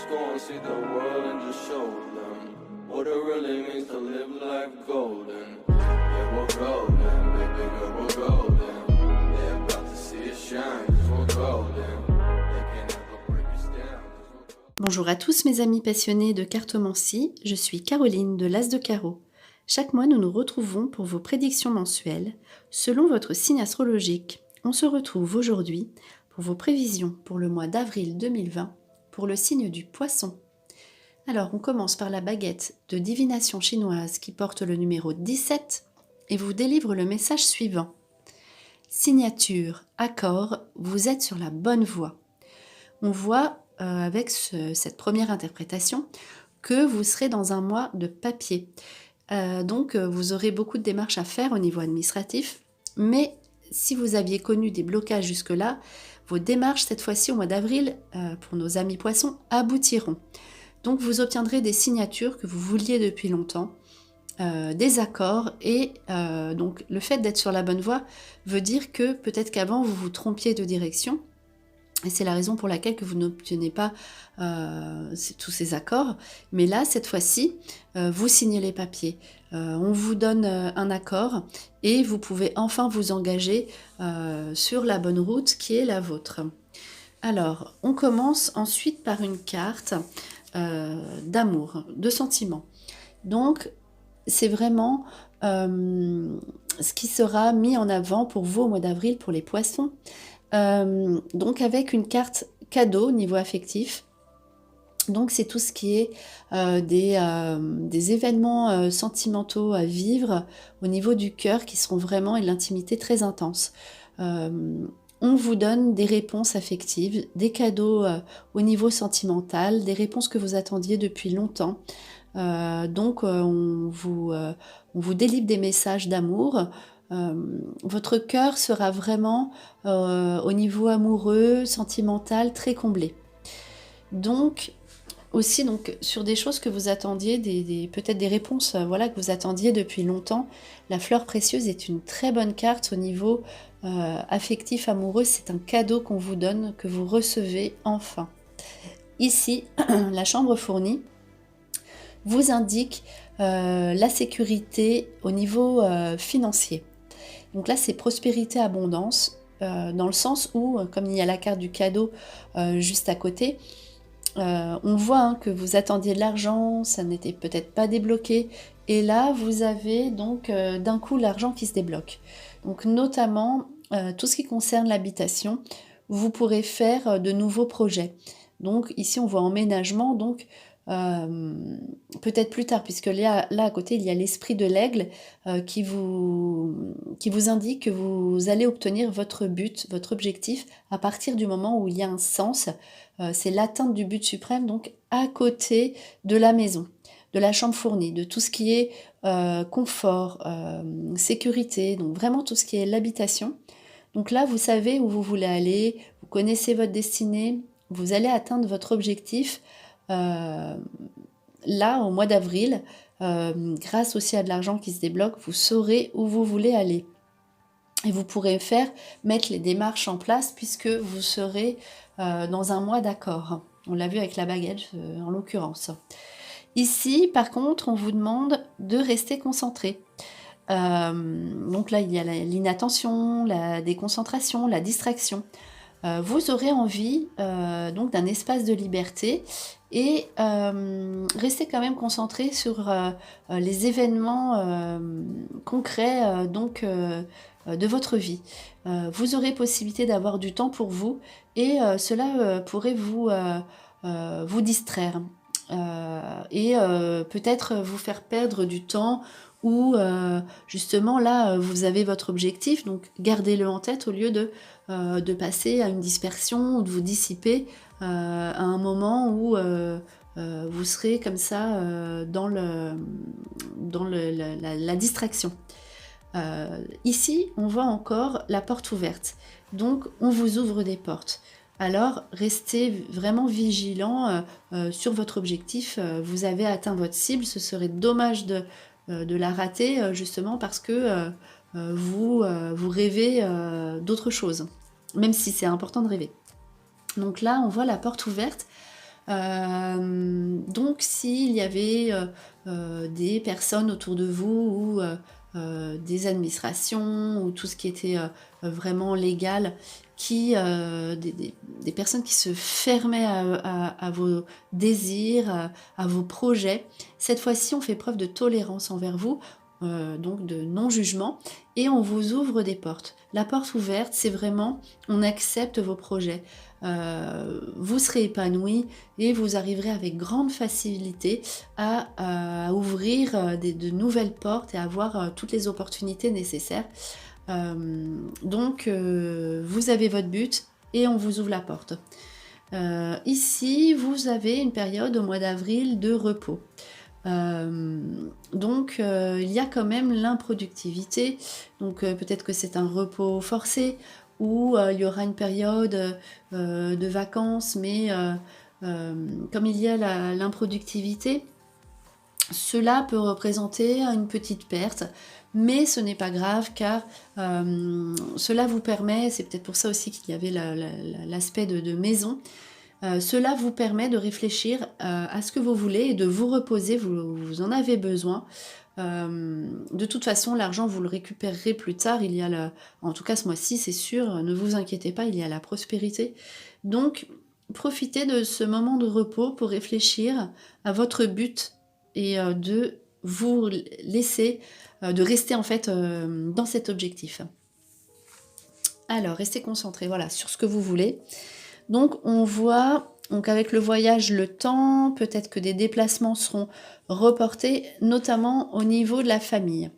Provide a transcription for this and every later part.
go and see the world and just show them what it really means to live life golden. Yeah, we're golden, baby girl, we're golden. They're about to see us shine, 'cause we're golden. They can never break us down, 'cause we're golden. Bonjour à tous mes amis passionnés de cartomancie, je suis Caroline de l'As de Carreau. Chaque mois, nous nous retrouvons pour vos prédictions mensuelles selon votre signe astrologique. On se retrouve aujourd'hui pour vos prévisions pour le mois d'avril 2020 pour le signe du Poisson. Alors, on commence par la baguette de divination chinoise qui porte le numéro 17 et vous délivre le message suivant. Signature, accord, vous êtes sur la bonne voie. On voit avec cette première interprétation que vous serez dans un mois de papier. Donc vous aurez beaucoup de démarches à faire au niveau administratif, mais si vous aviez connu des blocages jusque-là, vos démarches cette fois-ci au mois d'avril, pour nos amis poissons, aboutiront. Donc vous obtiendrez des signatures que vous vouliez depuis longtemps, des accords, et donc le fait d'être sur la bonne voie veut dire que peut-être qu'avant vous vous trompiez de direction, et c'est la raison pour laquelle que vous n'obtenez pas tous ces accords. Mais là, cette fois-ci, vous signez les papiers. On vous donne un accord et vous pouvez enfin vous engager sur la bonne route qui est la vôtre. Alors, on commence ensuite par une carte d'amour, de sentiments. Donc, c'est vraiment ce qui sera mis en avant pour vous au mois d'avril pour les poissons. Donc avec une carte cadeau niveau affectif, donc c'est tout ce qui est des événements sentimentaux à vivre au niveau du cœur qui seront vraiment et de l'intimité très intense. On vous donne des réponses affectives, des cadeaux au niveau sentimental, des réponses que vous attendiez depuis longtemps. Donc on vous délivre des messages d'amour. Votre cœur sera vraiment au niveau amoureux, sentimental, très comblé. Donc aussi sur des choses que vous attendiez, peut-être des réponses que vous attendiez depuis longtemps. La fleur précieuse est une très bonne carte au niveau affectif, amoureux. C'est un cadeau qu'on vous donne, que vous recevez enfin. Ici, la chambre fournie vous indique la sécurité au niveau financier. Donc là, c'est prospérité, abondance, dans le sens où, comme il y a la carte du cadeau juste à côté, on voit que vous attendiez de l'argent, ça n'était peut-être pas débloqué, et là, vous avez donc d'un coup l'argent qui se débloque. Donc notamment, tout ce qui concerne l'habitation, vous pourrez faire de nouveaux projets. Donc ici, on voit emménagement, donc peut-être plus tard, puisque là à côté il y a l'esprit de l'aigle qui vous indique que vous allez obtenir votre but, votre objectif à partir du moment où il y a un sens, c'est l'atteinte du but suprême, donc à côté de la maison, de la chambre fournie, de tout ce qui est confort, sécurité, donc vraiment tout ce qui est l'habitation. Donc là vous savez où vous voulez aller, vous connaissez votre destinée, vous allez atteindre votre objectif. Là, au mois d'avril, grâce aussi à de l'argent qui se débloque, vous saurez où vous voulez aller. Et vous pourrez mettre les démarches en place puisque vous serez dans un mois d'accord. On l'a vu avec la baguette en l'occurrence. Ici, par contre, on vous demande de rester concentré. Donc là, il y a l'inattention, la déconcentration, la distraction. Vous aurez envie donc d'un espace de liberté et restez quand même concentré sur les événements concrets de votre vie. Vous aurez possibilité d'avoir du temps pour vous et cela pourrait vous distraire et peut-être vous faire perdre du temps où justement là vous avez votre objectif, donc gardez-le en tête au lieu de passer à une dispersion ou de vous dissiper à un moment où vous serez comme ça dans la distraction. Ici, on voit encore la porte ouverte, donc on vous ouvre des portes. Alors, restez vraiment vigilant sur votre objectif. Vous avez atteint votre cible, ce serait dommage de la rater justement parce que vous rêvez d'autre chose, même si c'est important de rêver. Donc là, on voit la porte ouverte. donc s'il y avait des personnes autour de vous ou des administrations ou tout ce qui était vraiment légal, des personnes qui se fermaient à vos désirs, à vos projets, cette fois-ci on fait preuve de tolérance envers vous, donc de non-jugement, et on vous ouvre des portes. La porte ouverte, c'est vraiment, on accepte vos projets. Vous serez épanoui et vous arriverez avec grande facilité à ouvrir de nouvelles portes et à avoir toutes les opportunités nécessaires. Donc vous avez votre but et on vous ouvre la porte. Ici, vous avez une période au mois d'avril de repos. Donc il y a quand même l'improductivité, donc peut-être que c'est un repos forcé ou il y aura une période de vacances, mais comme il y a l'improductivité, cela peut représenter une petite perte, mais ce n'est pas grave car cela vous permet, c'est peut-être pour ça aussi qu'il y avait l'aspect de maison, cela vous permet de réfléchir à ce que vous voulez et de vous reposer, vous en avez besoin. De toute façon, l'argent, vous le récupérerez plus tard. Il y a en tout cas ce mois-ci, c'est sûr, ne vous inquiétez pas, il y a la prospérité. Donc, profitez de ce moment de repos pour réfléchir à votre but et de vous laisser, de rester en fait dans cet objectif. Alors, restez concentrés, voilà, sur ce que vous voulez. Donc on voit, donc avec le voyage, le temps, peut-être que des déplacements seront reportés, notamment au niveau de la famille.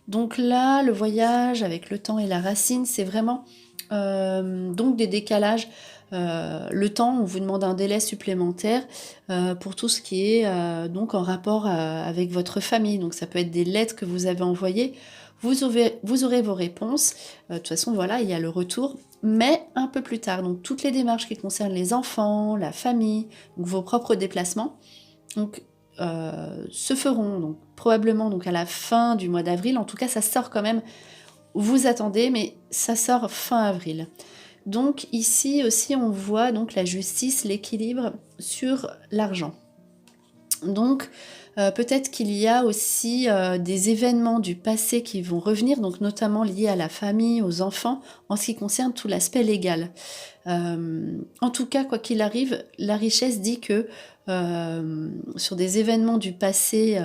Donc là, le voyage avec le temps et la racine, c'est vraiment donc des décalages. Le temps, on vous demande un délai supplémentaire pour tout ce qui est donc en rapport avec votre famille. Donc ça peut être des lettres que vous avez envoyées. Vous aurez vos réponses. De toute façon, voilà, il y a le retour, mais un peu plus tard. Donc, toutes les démarches qui concernent les enfants, la famille, donc vos propres déplacements, donc, se feront donc, probablement donc, à la fin du mois d'avril. En tout cas, ça sort quand même. Vous attendez, mais ça sort fin avril. Donc, ici aussi, on voit donc, la justice, l'équilibre sur l'argent. Donc, peut-être qu'il y a aussi des événements du passé qui vont revenir, donc notamment liés à la famille, aux enfants, en ce qui concerne tout l'aspect légal. En tout cas, quoi qu'il arrive, la richesse dit que sur des événements du passé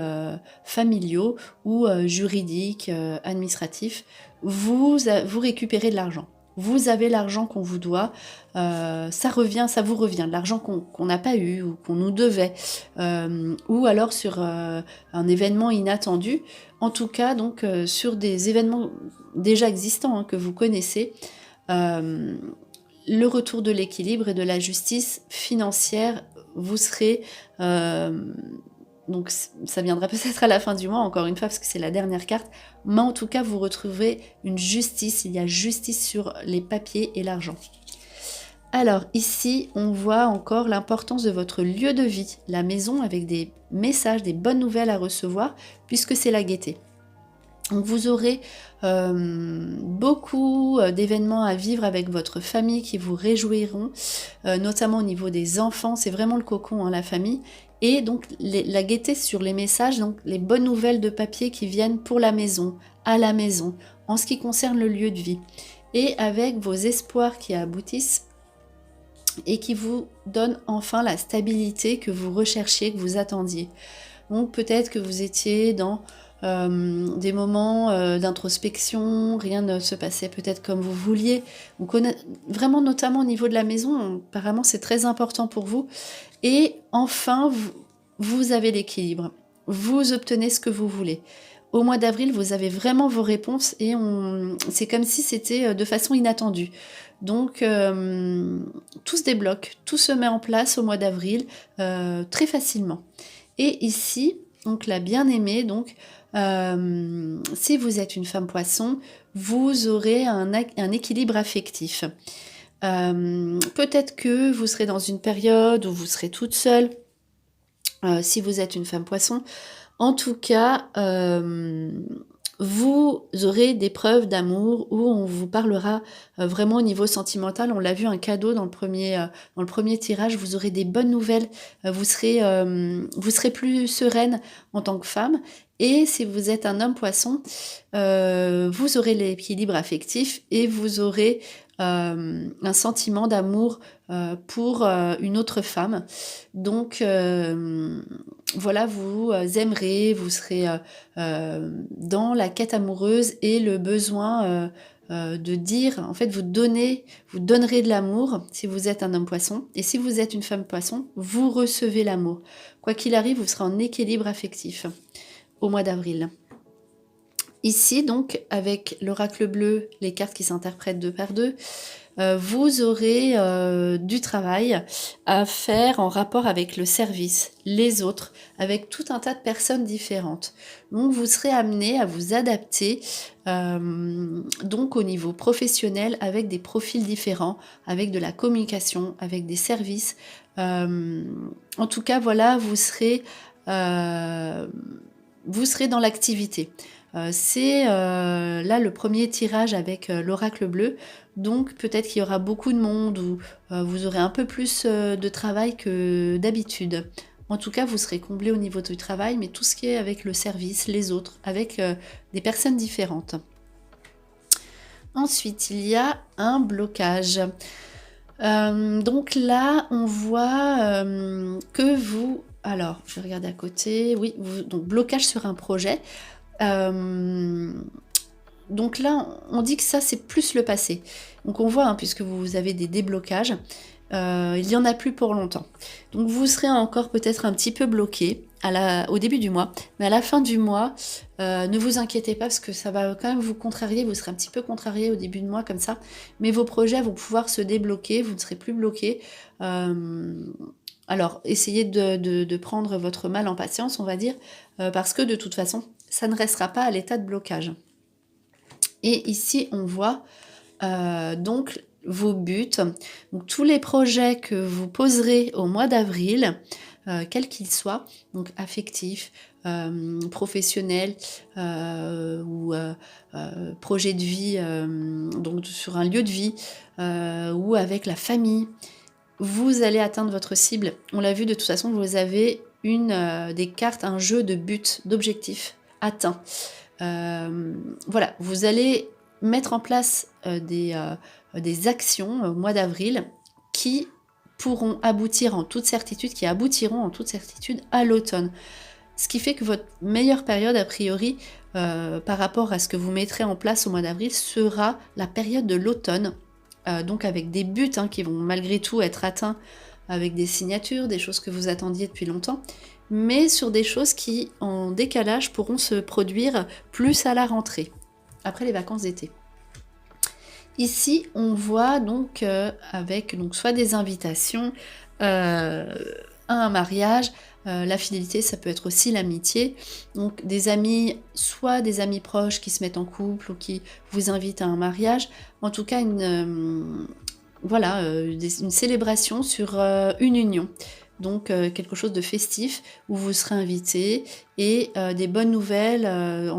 familiaux ou juridiques, administratifs, vous récupérez de l'argent. Vous avez l'argent qu'on vous doit, ça vous revient, de l'argent qu'on n'a pas eu ou qu'on nous devait, ou alors sur un événement inattendu. En tout cas, donc sur des événements déjà existants que vous connaissez, le retour de l'équilibre et de la justice financière, vous serez... donc ça viendra peut-être à la fin du mois, encore une fois, parce que c'est la dernière carte, mais en tout cas, vous retrouvez une justice, il y a justice sur les papiers et l'argent. Alors ici, on voit encore l'importance de votre lieu de vie, la maison avec des messages, des bonnes nouvelles à recevoir, puisque c'est la gaieté. Donc vous aurez beaucoup d'événements à vivre avec votre famille qui vous réjouiront, notamment au niveau des enfants, c'est vraiment le cocon, la famille. Et donc la gaieté sur les messages, donc les bonnes nouvelles de papier qui viennent pour la maison, à la maison, en ce qui concerne le lieu de vie. Et avec vos espoirs qui aboutissent et qui vous donnent enfin la stabilité que vous recherchiez, que vous attendiez. Donc peut-être que vous étiez dans des moments d'introspection, rien ne se passait peut-être comme vous vouliez. Donc vraiment notamment au niveau de la maison, apparemment c'est très important pour vous. Et enfin, vous avez l'équilibre. Vous obtenez ce que vous voulez. Au mois d'avril, vous avez vraiment vos réponses et c'est comme si c'était de façon inattendue. Donc, tout se débloque, tout se met en place au mois d'avril très facilement. Et ici, donc la bien-aimée, donc, si vous êtes une femme poisson, vous aurez un équilibre affectif. Peut-être que vous serez dans une période où vous serez toute seule, si vous êtes une femme poisson. En tout cas, vous aurez des preuves d'amour où on vous parlera vraiment au niveau sentimental. On l'a vu, un cadeau dans le premier tirage. Vous aurez des bonnes nouvelles. Vous serez plus sereine en tant que femme. Et si vous êtes un homme poisson, vous aurez l'équilibre affectif et vous aurez un sentiment d'amour pour une autre femme. Donc voilà, vous aimerez, vous serez dans la quête amoureuse et le besoin de dire, en fait, vous donnerez de l'amour si vous êtes un homme poisson, et si vous êtes une femme poisson, vous recevez l'amour. Quoi qu'il arrive, vous serez en équilibre affectif au mois d'avril. Ici, donc, avec l'oracle bleu, les cartes qui s'interprètent 2 par 2, vous aurez du travail à faire en rapport avec le service, les autres, avec tout un tas de personnes différentes. Donc, vous serez amené à vous adapter donc au niveau professionnel avec des profils différents, avec de la communication, avec des services. En tout cas, voilà, vous serez dans l'activité. C'est là le premier tirage avec l'oracle bleu, donc peut-être qu'il y aura beaucoup de monde ou vous aurez un peu plus de travail que d'habitude. En tout cas, vous serez comblé au niveau du travail, mais tout ce qui est avec le service, les autres, avec des personnes différentes. Ensuite, il y a un blocage. Donc là, on voit que vous... Alors, je vais regarder à côté. Oui, donc blocage sur un projet. Donc là, on dit que ça, c'est plus le passé. Donc on voit, puisque vous avez des déblocages, il n'y en a plus pour longtemps. Donc vous serez encore peut-être un petit peu bloqué au début du mois, mais à la fin du mois, ne vous inquiétez pas, parce que ça va quand même vous contrarier, vous serez un petit peu contrarié au début de mois comme ça, mais vos projets vont pouvoir se débloquer, vous ne serez plus bloqué. Alors, essayez de prendre votre mal en patience, on va dire, parce que de toute façon, ça ne restera pas à l'état de blocage. Et ici, on voit donc vos buts, donc tous les projets que vous poserez au mois d'avril, quels qu'ils soient, donc affectifs, professionnels ou projet de vie, donc sur un lieu de vie ou avec la famille, vous allez atteindre votre cible. On l'a vu, de toute façon, vous avez des cartes, un jeu de buts, d'objectifs atteints. Voilà, vous allez mettre en place des actions au mois d'avril qui pourront aboutir en toute certitude, qui aboutiront en toute certitude à l'automne. Ce qui fait que votre meilleure période, a priori, par rapport à ce que vous mettrez en place au mois d'avril, sera la période de l'automne, donc avec des buts qui vont malgré tout être atteints, avec des signatures, des choses que vous attendiez depuis longtemps, mais sur des choses qui, en décalage, pourront se produire plus à la rentrée, après les vacances d'été. Ici, on voit donc avec soit des invitations à un mariage, la fidélité, ça peut être aussi l'amitié, donc des amis, soit des amis proches qui se mettent en couple ou qui vous invitent à un mariage, en tout cas une célébration sur une union. Donc quelque chose de festif où vous serez invité et des bonnes nouvelles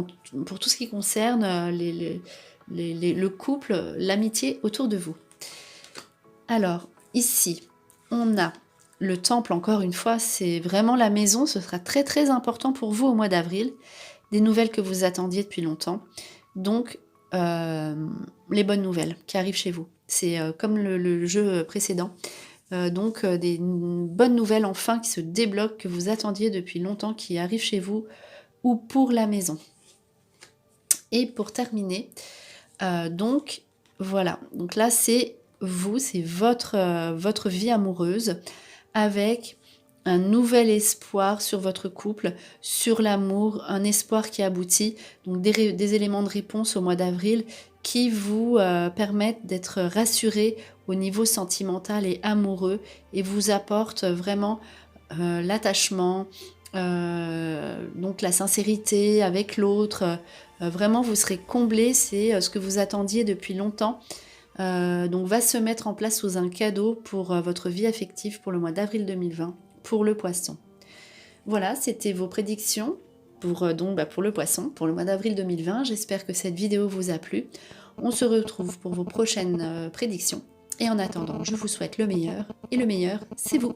pour tout ce qui concerne le couple, l'amitié autour de vous. Alors ici, on a le temple, encore une fois, c'est vraiment la maison, ce sera très très important pour vous au mois d'avril, des nouvelles que vous attendiez depuis longtemps, donc les bonnes nouvelles qui arrivent chez vous. C'est comme le jeu précédent. Donc des bonnes nouvelles enfin qui se débloquent, que vous attendiez depuis longtemps, qui arrivent chez vous ou pour la maison. Et pour terminer, donc voilà, donc là c'est vous, c'est votre vie amoureuse avec un nouvel espoir sur votre couple, sur l'amour, un espoir qui aboutit, donc des éléments de réponse au mois d'avril qui vous permettent d'être rassurés au niveau sentimental et amoureux et vous apportent vraiment l'attachement, donc la sincérité avec l'autre. Vraiment, vous serez comblés, c'est ce que vous attendiez depuis longtemps. Donc va se mettre en place sous un cadeau pour votre vie affective pour le mois d'avril 2020, pour le poisson. Voilà, c'était vos prédictions pour le poisson, pour le mois d'avril 2020. J'espère que cette vidéo vous a plu. On se retrouve pour vos prochaines prédictions. Et en attendant, je vous souhaite le meilleur, et le meilleur, c'est vous.